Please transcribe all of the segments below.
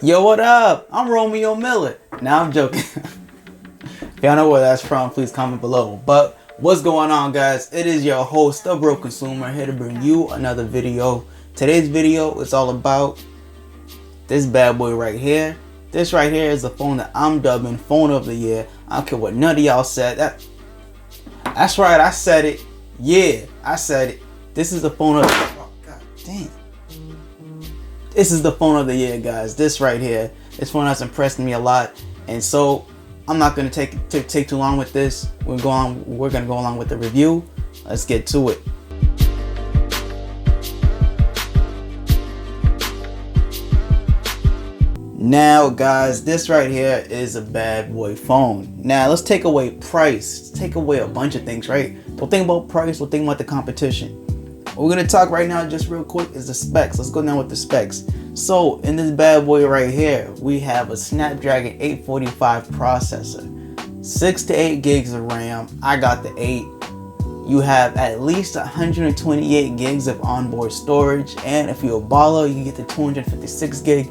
Yo, what up? I'm Romeo Miller. Now I'm joking. If y'all know where that's from, please comment below. But what's going on, guys? It is your host, The Broke Consumer, here to bring you another video. Today's video is all about this bad boy right here. This right here is the phone that I'm dubbing Phone of the Year. I don't care what none of y'all said. That's right, I said it. Yeah, I said it. This is the phone of the year. Oh, god damn. This is the phone of the year, guys. This right here. This phone has impressed me a lot. And so I'm not gonna take too long with this. We're gonna go along with the review. Let's get to it. Now, guys, this right here is a bad boy phone. Now, let's take away price. Take away a bunch of things, right? Don't think about price. Don't think about the competition. What we're gonna talk right now, just real quick, is the specs. Let's go down with the specs. So, in this bad boy right here, we have a Snapdragon 845 processor, 6 to 8 gigs of RAM. I got the 8. You have at least 128 gigs of onboard storage, and if you're a baller, you get the 256 gig.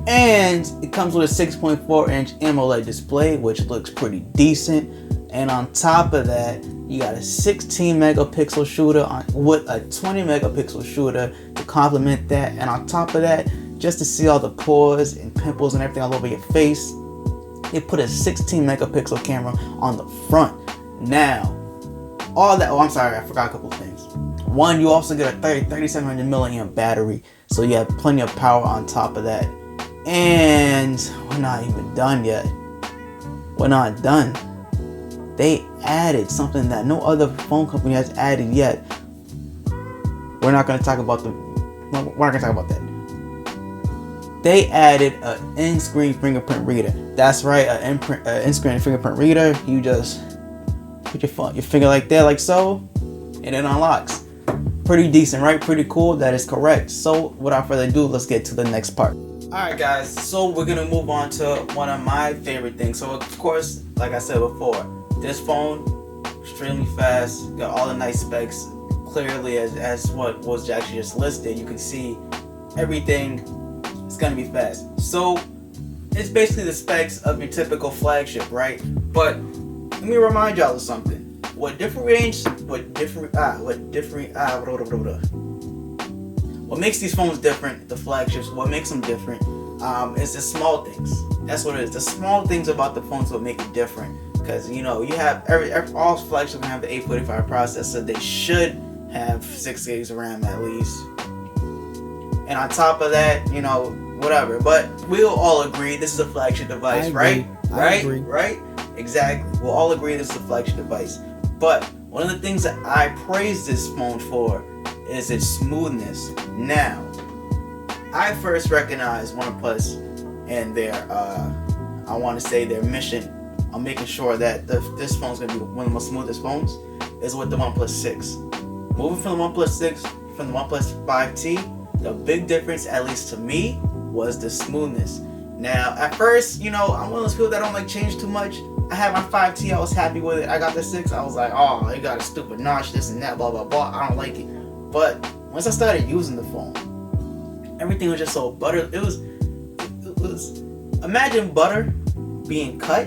And it comes with a 6.4-inch AMOLED display, which looks pretty decent. And on top of that, you got a 16 megapixel shooter with a 20 megapixel shooter to complement that. And on top of that, just to see all the pores and pimples and everything all over your face, they put a 16 megapixel camera on the front. Now, all that, oh, I'm sorry, I forgot a couple of things. One, you also get a 3700 milliamp battery, so you have plenty of power on top of that. And we're not even done yet. We're not done. They added something that no other phone company has added yet. We're not going to talk about that. They added an in-screen fingerprint reader. That's right, an in-screen fingerprint reader. You just put your finger like that, like so, and it unlocks. Pretty decent, right? Pretty cool. That is correct. So without further ado, let's get to the next part. Alright, guys, so we're gonna move on to one of my favorite things. So of course, like I said before, this phone extremely fast, got all the nice specs clearly as what was actually just listed. You can see everything is gonna be fast. So it's basically the specs of your typical flagship, right? But let me remind y'all of something. What makes these phones different, the flagships, what makes them different, is the small things. That's what it is. The small things about the phones will make it different. Because, you know, you have all flagships have the 845 processor. They should have 6 gigs of RAM at least. And on top of that, you know, whatever. But we'll all agree this is a flagship device, right? Right? Exactly. We'll all agree this is a flagship device. But one of the things that I praise this phone for is its smoothness. Now, I first recognized OnePlus and their, I want to say their mission on making sure that this phone's going to be one of the most smoothest phones is with the OnePlus 6. Moving from the OnePlus 6, from the OnePlus 5T, the big difference, at least to me, was the smoothness. Now, at first, you know, I'm one of those people that don't like change too much. I had my 5T, I was happy with it. I got the 6, I was like, oh, it got a stupid notch, this and that, blah, blah, blah. I don't like it. But once I started using the phone, everything was just so butter. It was imagine butter being cut,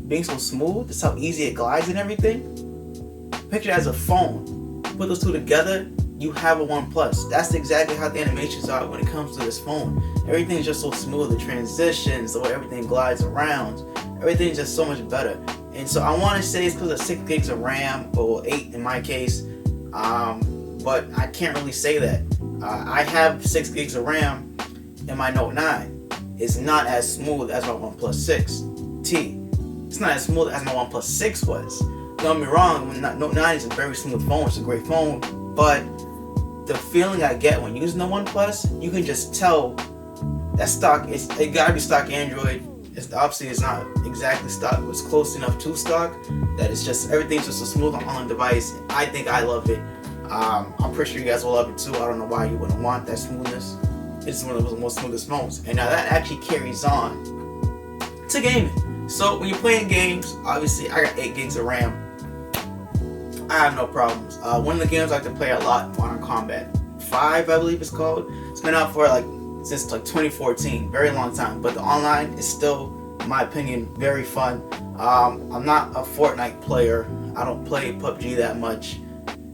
being so smooth. That's how easy it glides and everything. Picture it as a phone. Put those two together, you have a OnePlus. That's exactly how the animations are when it comes to this phone. Everything is just so smooth. The transitions, the way everything glides around, everything is just so much better. And so I want to say it's because of 6 gigs of RAM, or 8 in my case. But I can't really say that. I have 6 gigs of RAM in my Note 9. It's not as smooth as my OnePlus 6T. It's not as smooth as my OnePlus 6 was. Don't get me wrong, Note 9 is a very smooth phone. It's a great phone. But the feeling I get when using the OnePlus, you can just tell that stock, it gotta be stock Android. Obviously it's not exactly stock, but it's close enough to stock that it's just, everything's just so smooth on the device. I think I love it. I'm pretty sure you guys will love it too. I don't know why you wouldn't want that smoothness. It's one of the most smoothest phones. And now that actually carries on to gaming. So when you're playing games, obviously I got 8 gigs of RAM. I have no problems. One of the games I like to play a lot, Modern Combat 5, I believe it's called. It's been out for like since like 2014, very long time. But the online is still, in my opinion, very fun. I'm not a Fortnite player. I don't play PUBG that much.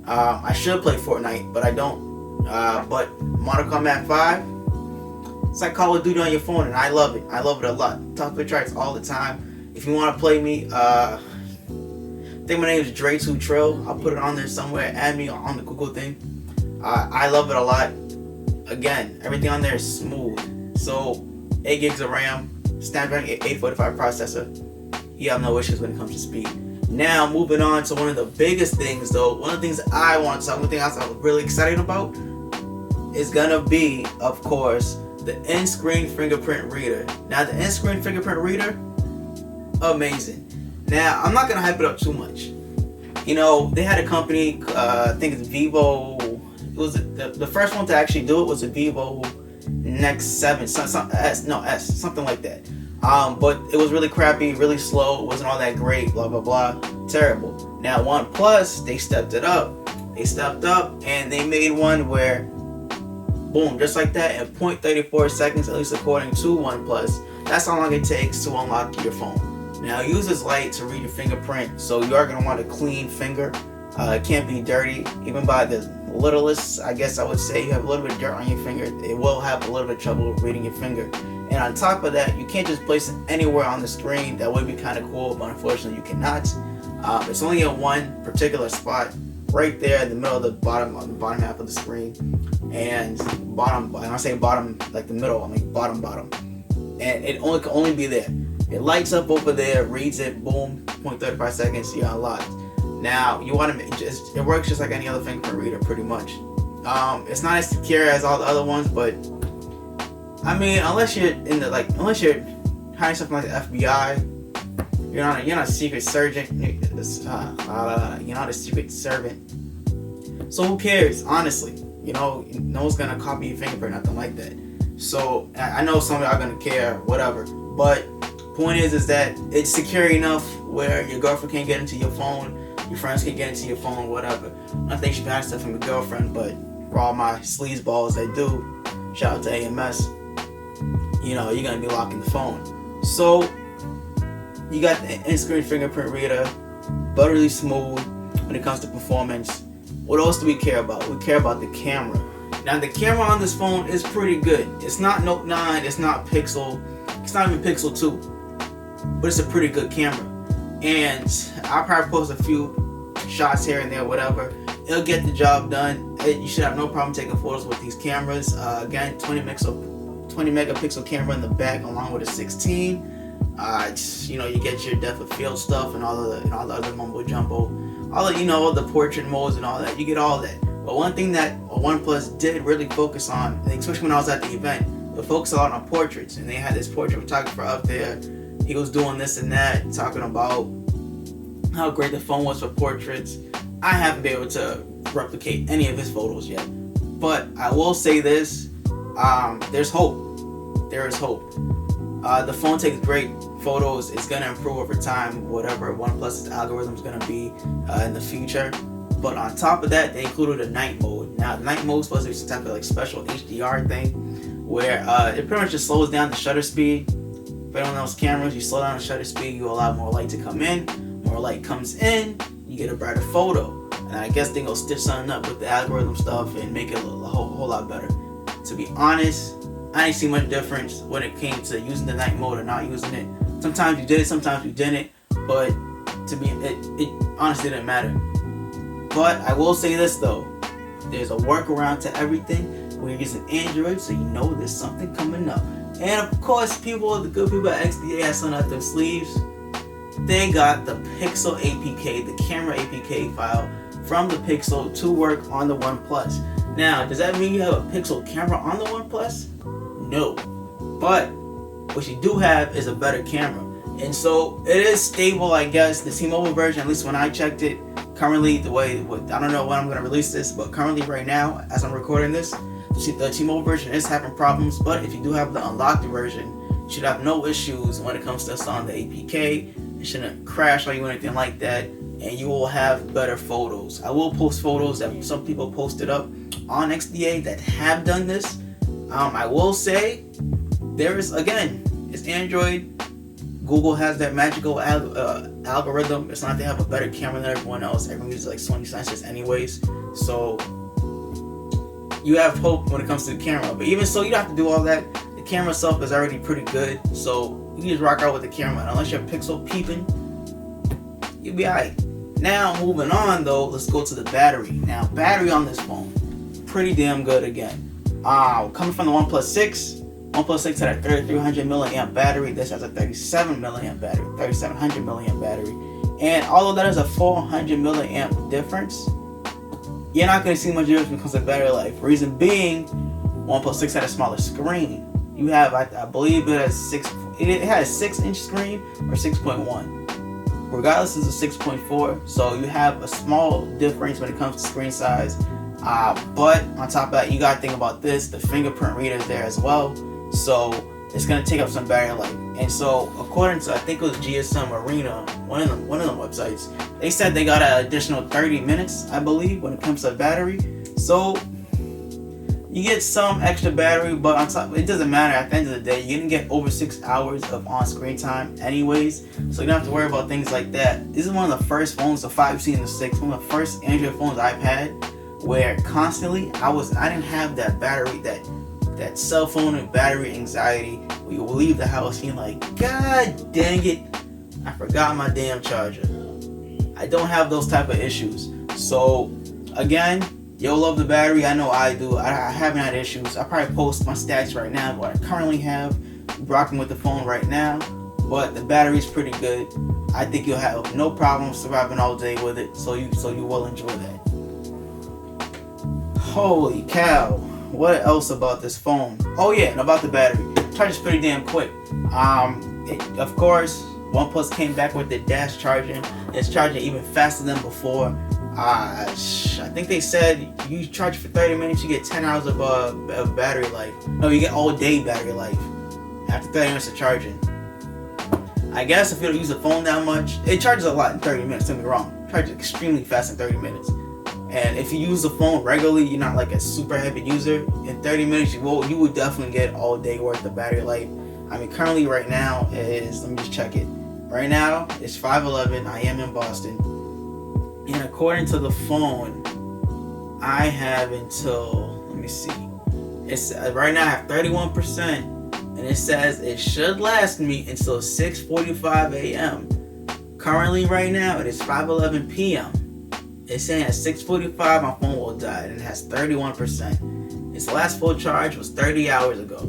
I should play Fortnite, but I don't. But Mortal Kombat 5, it's like Call of Duty on your phone, and I love it. I love it a lot. Talk to tracks all the time. If you want to play me, I think my name is Dre2Trill. I'll put it on there somewhere. Add me on the Google thing. I love it a lot. Again, everything on there is smooth. So 8 gigs of RAM, Snapdragon 845 processor. You have no issues when it comes to speed. Now, moving on to one of the biggest things, though. One of the things that I want to talk, one thing I'm really excited about is gonna be, of course, the in-screen fingerprint reader. Now, the in-screen fingerprint reader, amazing. Now, I'm not gonna hype it up too much. You know, they had a company, I think it's Vivo. It was the first one to actually do it was a Vivo Next 7, something like that. But it was really crappy, really slow. It wasn't all that great. Blah blah blah. Terrible. Now OnePlus, they stepped it up. They stepped up and they made one where, boom, just like that, in 0.34 seconds, at least according to OnePlus, that's how long it takes to unlock your phone. Now, use this light to read your fingerprint, so you are going to want a clean finger. It can't be dirty, even by the littlest. I guess I would say you have a little bit of dirt on your finger, it will have a little bit of trouble reading your finger. And on top of that, you can't just place it anywhere on the screen. That would be kind of cool, but unfortunately you cannot. It's only in one particular spot, right there in the middle of the bottom, on the bottom half of the screen. And bottom, when I say bottom, like the middle, I mean bottom. And it only can only be there. It lights up over there, reads it, boom, 0.35 seconds, you're unlocked. Now, you want to make it works just like any other fingerprint reader, pretty much. It's not as secure as all the other ones, but I mean, unless you're unless you're hiding something like the FBI, you're not a secret sergeant. You're not a secret servant. So who cares? Honestly, you know, no one's gonna copy your fingerprint, nothing like that. So I know some of y'all are gonna care, whatever. But point is that it's secure enough where your girlfriend can't get into your phone, your friends can't get into your phone, whatever. I think she hide stuff from your girlfriend, but for all my sleazeballs that do, shout out to AMS. You know, you're gonna be locking the phone. So you got the in-screen fingerprint reader, buttery smooth when it comes to performance. What else do we care about? We care about the camera. Now the camera on this phone is pretty good. It's not Note 9, it's not Pixel, it's not even Pixel 2, but it's a pretty good camera. And I'll probably post a few shots here and there, whatever. It'll get the job done. You should have no problem taking photos with these cameras. Again, 20 megapixel camera in the back along with a 16. You know, you get your depth of field stuff and all the other mumbo jumbo, all the portrait modes and all that. You get all that. But one thing that OnePlus did really focus on, especially when I was at the event, they focused a lot on portraits, and they had this portrait photographer up there. He was doing this and that, talking about how great the phone was for portraits. I haven't been able to replicate any of his photos yet, but I will say this: there's hope. There is hope. The phone takes great photos. It's gonna improve over time, whatever OnePlus's algorithm is gonna be in the future. But on top of that, they included a night mode. Now, the night mode is supposed to be some type of like special HDR thing, where it pretty much just slows down the shutter speed. But on those cameras, you slow down the shutter speed, you allow more light to come in. More light comes in, you get a brighter photo. And I guess they're gonna stitch something up with the algorithm stuff and make it a whole lot better. To be honest, I didn't see much difference when it came to using the night mode or not using it. Sometimes you did it, sometimes you didn't. But to me, it honestly didn't matter. But I will say this though, there's a workaround to everything when you're using Android, so you know there's something coming up. And of course, the good people at XDA have something up their sleeves. They got the Pixel APK, the camera APK file from the Pixel to work on the OnePlus. Now, does that mean you have a Pixel camera on the OnePlus? No. But what you do have is a better camera. And so it is stable, I guess. The T-Mobile version, at least when I checked it, currently I don't know when I'm going to release this, but currently right now, as I'm recording this, the T-Mobile version is having problems. But if you do have the unlocked version, you should have no issues when it comes to installing the APK. It shouldn't crash on you or anything like that, and you will have better photos. I will post photos that some people posted up on XDA that have done this. I will say there is, again, it's Android. Google has that magical algorithm. It's not they have a better camera than everyone else. Everyone uses like Sony sensors anyways. So you have hope when it comes to the camera. But even so, you don't have to do all that. The camera itself is already pretty good. So you just rock out with the camera. And unless you're pixel peeping, you'll be alright. Now moving on though, let's go to the battery. Now battery on this phone, pretty damn good again. Coming from the OnePlus 6. OnePlus 6 had a 3300 milliamp battery. This has a 37 milliamp battery, 3700 milliamp battery. And although that is a 400 milliamp difference, you're not going to see much difference when it comes to battery life. Reason being, OnePlus 6 had a smaller screen. You have, I believe it has it had a 6-inch screen or 6.1. Regardless, it's a 6.4. So you have a small difference when it comes to screen size. But on top of that, you got to think about this. The fingerprint reader is there as well. So it's going to take up some battery life. And so according to, I think it was GSM Arena, one of them websites, they said they got an additional 30 minutes, I believe, when it comes to battery. So you get some extra battery, but on top, it doesn't matter. At the end of the day, you're going to get over 6 hours of on-screen time anyways. So you don't have to worry about things like that. This is one of the first phones, the 5C and the 6, one of the first Android phones I've had where constantly I didn't have that battery, that cell phone and battery anxiety where you will leave the house and you're like, God dang it, I forgot my damn charger. I don't have those type of issues. So again, you'll love the battery. I know I do. I haven't had issues. I probably post my stats right now, what I currently have, rocking with the phone right now. But the battery's pretty good. I think you'll have no problem surviving all day with it. So you will enjoy that. Holy cow. What else about this phone? Oh yeah, and about the battery. Charges pretty damn quick. Of course, OnePlus came back with the dash charging. It's charging even faster than before. I think they said you charge for 30 minutes, you get 10 hours of battery life. No, you get all day battery life after 30 minutes of charging. I guess if you don't use the phone that much, it charges a lot in 30 minutes, don't get me wrong. It charges extremely fast in 30 minutes. And if you use the phone regularly, you're not like a super heavy user, in 30 minutes you would definitely get all day worth of battery life. I mean, currently right now is, let me just check it. Right now it's 5:11. I am in Boston. And according to the phone, I have until, let me see. It's right now I have 31%, and it says it should last me until 6:45 a.m. Currently right now it is 5:11 p.m. It's saying at 6:45 my phone will die, and it has 31%. Its last full charge was 30 hours ago.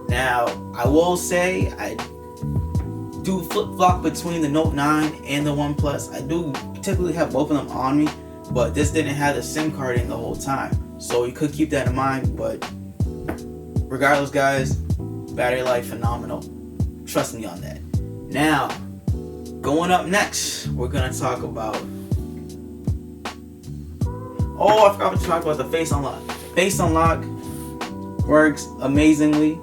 Now, I will say I do flip-flop between the Note 9 and the OnePlus. I do typically have both of them on me, but this didn't have the SIM card in the whole time. So you could keep that in mind, but regardless, guys, battery life phenomenal. Trust me on that. Now, going up next, we're going to talk about... Oh, I forgot to talk about the Face Unlock. Face Unlock works amazingly.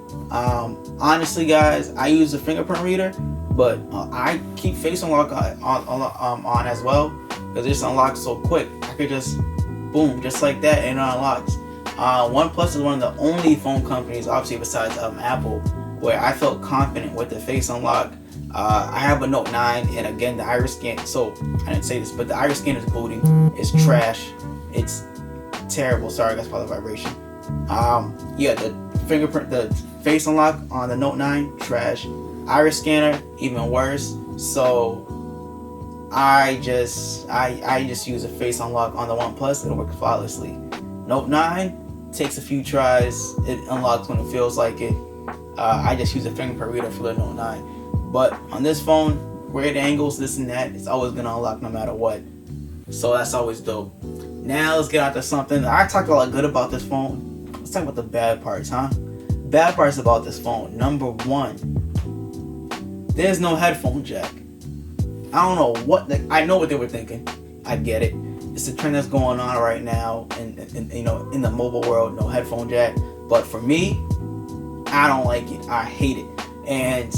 Honestly, guys, I use the fingerprint reader, but I keep Face Unlock on as well because it just unlocks so quick. I could just boom, just like that, and it unlocks. OnePlus is one of the only phone companies, obviously besides Apple, where I felt confident with the Face Unlock. I have a Note 9, and again, the iris scan. So I didn't say this, but the iris scan is booting. It's trash. It's terrible. Sorry, that's probably the vibration. Yeah, the fingerprint, the Face Unlock on the Note 9, trash. Iris scanner, even worse. So I just use a Face Unlock on the OnePlus. It'll work flawlessly. Note 9 takes a few tries. It unlocks when it feels like it. I just use a fingerprint reader for the Note 9. But on this phone, weird angles, this and that, it's always gonna unlock no matter what. So that's always dope. Now let's get out to something. I talked a lot good about this phone. Let's talk about the bad parts, huh? Bad parts about this phone. Number one, there's no headphone jack. I don't know what I know what they were thinking. I get it. It's the trend that's going on right now, and in the mobile world, no headphone jack. But for me, I don't like it. I hate it. And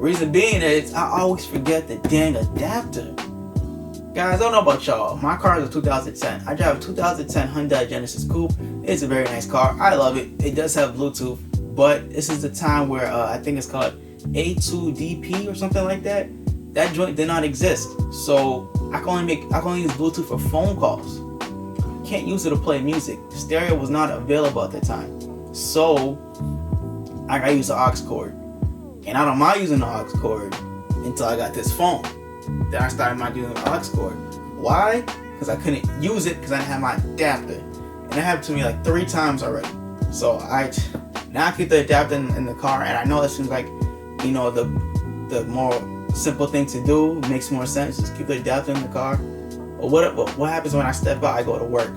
reason being is I always forget the dang adapter. Guys, I don't know about y'all. My car is a 2010. I drive a 2010 Hyundai Genesis Coupe. It's a very nice car. I love it. It does have Bluetooth, but this is the time where I think it's called A2DP or something like that. That joint did not exist, so I can only use Bluetooth for phone calls. Can't use it to play music. Stereo was not available at the time, so I gotta use the aux cord. And I don't mind using the aux cord until I got this phone. Then I started not using the aux cord. Why? Because I couldn't use it because I didn't have my adapter. And it happened to me like 3 times already. So now I keep the adapter in the car, and I know it seems like, you know, the more simple thing to do, makes more sense, just keep the adapter in the car. But what happens when I step out? I go to work.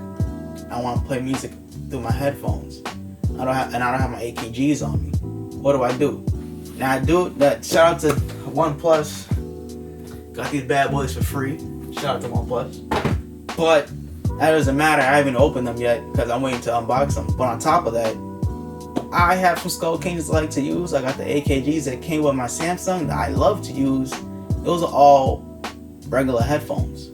I want to play music through my headphones. I don't have my AKGs on me. What do? Now I do that. Shout out to OnePlus. Got these bad boys for free. Shout out to OnePlus. But that doesn't matter. I haven't opened them yet because I'm waiting to unbox them. But on top of that, I have some Skull Canes I like to use. I got the AKGs that came with my Samsung that I love to use. Those are all regular headphones.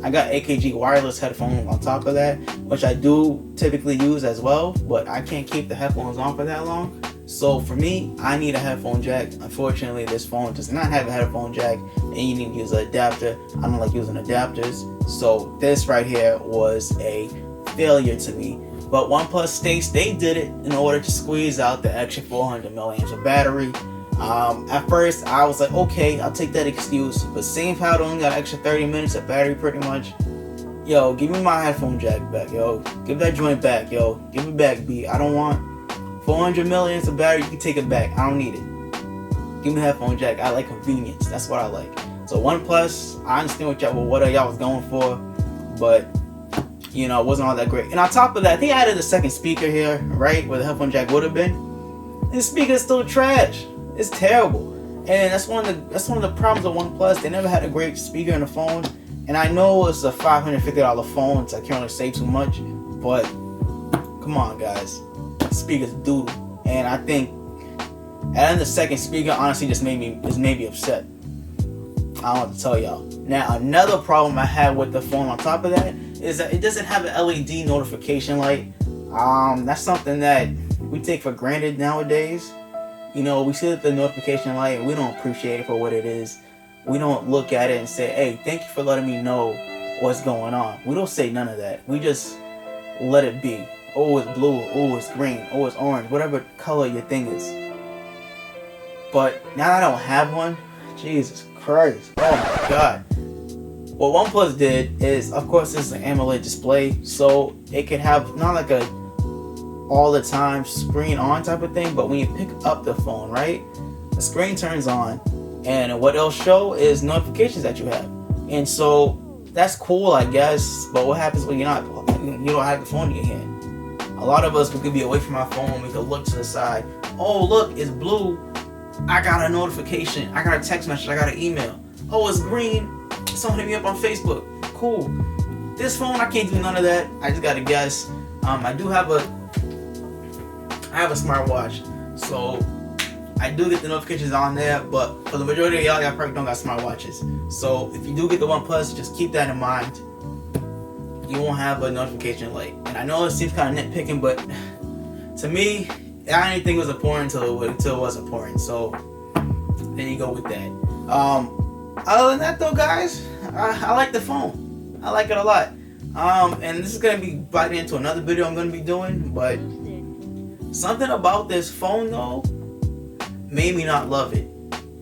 I got AKG wireless headphones on top of that, which I do typically use as well, but I can't keep the headphones on for that long. So for me, I need a headphone jack. Unfortunately, this phone does not have a headphone jack, and you need to use an adapter. I don't like using adapters. So this right here was a failure to me. But OnePlus states they did it in order to squeeze out the extra 400 milliamps of battery. At first, I was like, okay, I'll take that excuse. But seeing how it only got extra 30 minutes of battery pretty much, yo, give me my headphone jack back, yo. Give that joint back, yo. Give it back, B. I don't want 400 milliamps of battery. You can take it back. I don't need it. Give me the headphone jack. I like convenience. That's what I like. So OnePlus, I understand what y'all was going for, but you know, it wasn't all that great. And on top of that, they added a second speaker here, right, where the headphone jack would have been. This speaker is still trash. It's terrible. And that's one of the problems with OnePlus. They never had a great speaker in the phone. And I know it's a $550 phone, so I can't really say too much. But come on, guys, the speaker's doodle. And I think adding the second speaker honestly just made me upset. I don't know what to tell y'all. Now another problem I had with the phone on top of that is that it doesn't have an LED notification light. That's something that we take for granted nowadays. You know, we see the notification light and we don't appreciate it for what it is. We don't look at it and say, hey, thank you for letting me know what's going on. We don't say none of that. We just let it be. Oh, it's blue. Oh, it's green. Oh, it's orange. Whatever color your thing is. But now that I don't have one, Jesus Christ. Oh my God. What OnePlus did is, of course, this is an AMOLED display, so it can have not like a all the time screen on type of thing, but when you pick up the phone, right, the screen turns on, and what it'll show is notifications that you have. And so that's cool, I guess. But what happens when you don't have the phone in your hand? A lot of us, we could be away from our phone, we could look to the side. Oh, look, it's blue. I got a notification. I got a text message. I got an email. Oh, it's green. Someone hit me up on Facebook. Cool. This phone, I can't do none of that. I just gotta guess. I have a smartwatch, so I do get the notifications on there. But for the majority of y'all probably don't got smartwatches. So if you do get the OnePlus, just keep that in mind. You won't have a notification light. And I know it seems kind of nitpicking, but to me, I didn't think it was important until it was important. So there you go with that. Other than that though, guys, I like the phone. I like it a lot. And this is gonna be biting into another video I'm gonna be doing, but something about this phone though made me not love it.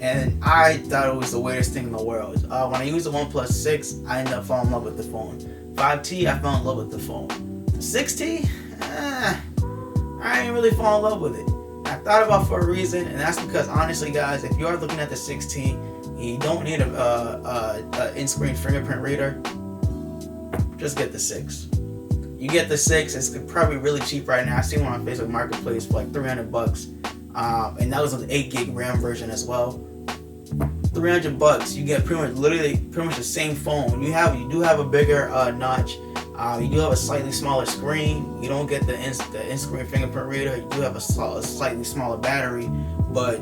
And I thought it was the weirdest thing in the world. When I used the OnePlus 6, I ended up falling in love with the phone. 5T, I fell in love with the phone. 6T, I didn't really fall in love with it. I thought about it for a reason, and that's because honestly, guys, if you are looking at the 6T, you don't need a in-screen fingerprint reader. Just get the 6. You get the 6. It's probably really cheap right now. I seen one on Facebook Marketplace for like $300, and that was an 8 gig RAM version as well. $300, you get pretty much the same phone. You do have a bigger notch. You do have a slightly smaller screen. You don't get the in-screen fingerprint reader. You do have a slightly smaller battery, but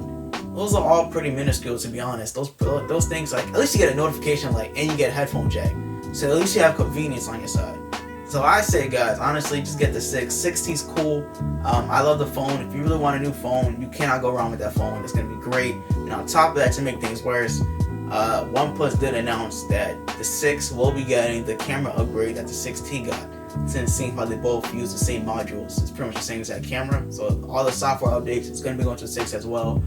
those are all pretty minuscule, to be honest. Those things, like, at least you get a notification light and you get a headphone jack. So at least you have convenience on your side. So I say, guys, honestly, just get the 6. 6T's cool. I love the phone. If you really want a new phone, you cannot go wrong with that phone. It's gonna be great. And on top of that, to make things worse, OnePlus did announce that the 6 will be getting the camera upgrade that the 6T got. Since seeing how they both use the same modules, it's pretty much the same exact camera. So all the software updates, it's gonna be going to the 6 as well.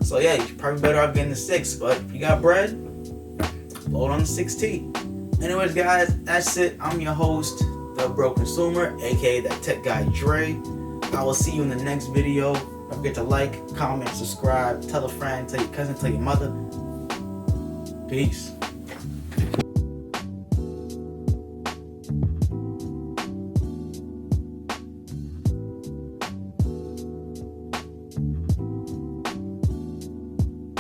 So yeah, you're probably better off getting the 6. But if you got bread, load on the 6T. Anyways, guys, that's it. I'm your host, The Broke Consumer, aka that tech guy Dre. I will see you in the next video. Don't forget to like, comment, subscribe, tell a friend, tell your cousin, tell your mother. Peace.